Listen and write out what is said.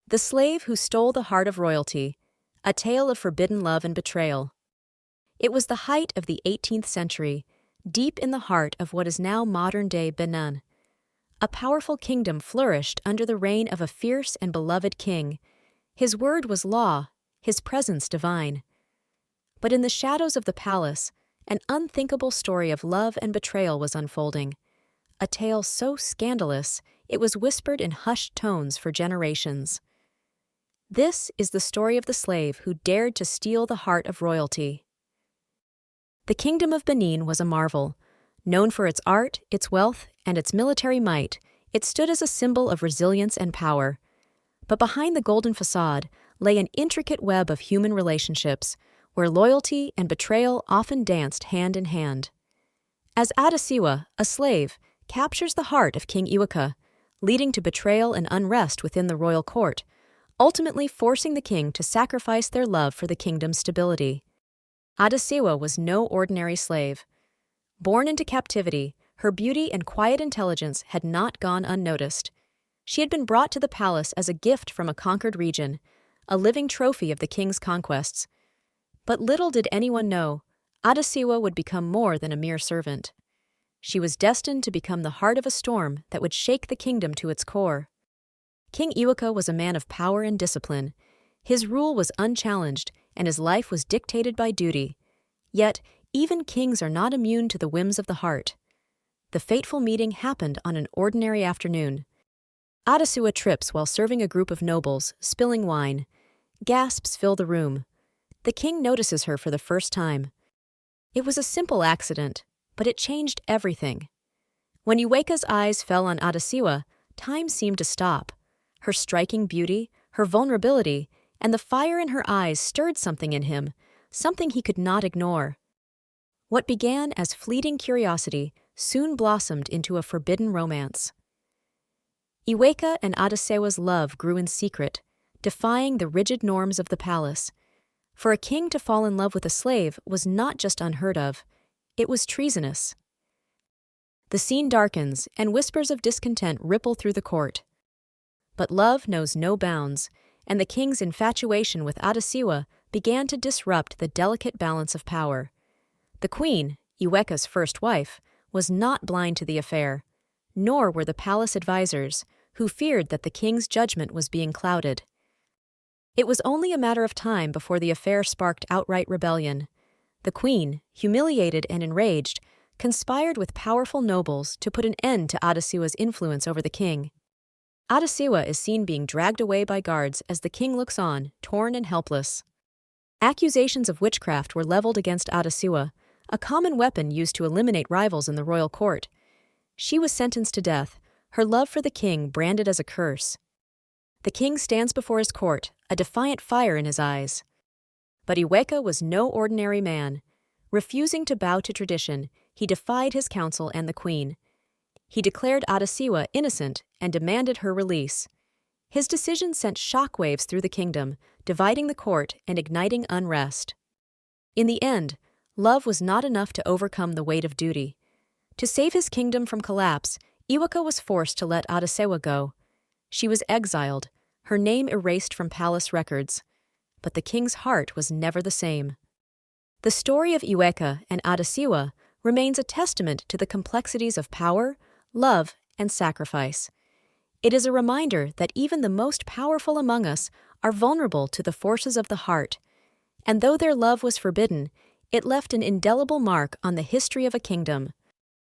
The Slave Who Stole the Heart of Royalty, a tale of forbidden love and betrayal. It was the height of the 18th century, deep in the heart of what is now modern-day Benin. A powerful kingdom flourished under the reign of a fierce and beloved king. His word was law, his presence divine. But in the shadows of the palace, an unthinkable story of love and betrayal was unfolding. A tale so scandalous, it was whispered in hushed tones for generations. This is the story of the slave who dared to steal the heart of royalty. The Kingdom of Benin was a marvel. Known for its art, its wealth, and its military might, it stood as a symbol of resilience and power. But behind the golden facade lay an intricate web of human relationships, where loyalty and betrayal often danced hand in hand. As Adesewa, a slave, captures the heart of King Eweka, leading to betrayal and unrest within the royal court, ultimately forcing the king to sacrifice their love for the kingdom's stability. Adesewa was no ordinary slave. Born into captivity, her beauty and quiet intelligence had not gone unnoticed. She had been brought to the palace as a gift from a conquered region, a living trophy of the king's conquests. But little did anyone know, Adesewa would become more than a mere servant. She was destined to become the heart of a storm that would shake the kingdom to its core. King Eweka was a man of power and discipline. His rule was unchallenged, and his life was dictated by duty. Yet, even kings are not immune to the whims of the heart. The fateful meeting happened on an ordinary afternoon. Adesewa trips while serving a group of nobles, spilling wine. Gasps fill the room. The king notices her for the first time. It was a simple accident, but it changed everything. When Eweka's eyes fell on Adesewa, time seemed to stop. Her striking beauty, her vulnerability, and the fire in her eyes stirred something in him, something he could not ignore. What began as fleeting curiosity soon blossomed into a forbidden romance. Eweka and Adesewa's love grew in secret, defying the rigid norms of the palace. For a king to fall in love with a slave was not just unheard of, it was treasonous. The scene darkens, and whispers of discontent ripple through the court. But love knows no bounds, and the king's infatuation with Adesewa began to disrupt the delicate balance of power. The queen, Eweka's first wife, was not blind to the affair, nor were the palace advisors, who feared that the king's judgment was being clouded. It was only a matter of time before the affair sparked outright rebellion. The queen, humiliated and enraged, conspired with powerful nobles to put an end to Adesewa's influence over the king. Adesewa is seen being dragged away by guards as the king looks on, torn and helpless. Accusations of witchcraft were leveled against Adesewa, a common weapon used to eliminate rivals in the royal court. She was sentenced to death, her love for the king branded as a curse. The king stands before his court, a defiant fire in his eyes. But Eweka was no ordinary man. Refusing to bow to tradition, he defied his council and the queen. He declared Adesewa innocent and demanded her release. His decision sent shockwaves through the kingdom, dividing the court and igniting unrest. In the end, love was not enough to overcome the weight of duty. To save his kingdom from collapse, Eweka was forced to let Adesewa go. She was exiled, her name erased from palace records. But the king's heart was never the same. The story of Eweka and Adesewa remains a testament to the complexities of power, love, and sacrifice. It is a reminder that even the most powerful among us are vulnerable to the forces of the heart. And though their love was forbidden, it left an indelible mark on the history of a kingdom.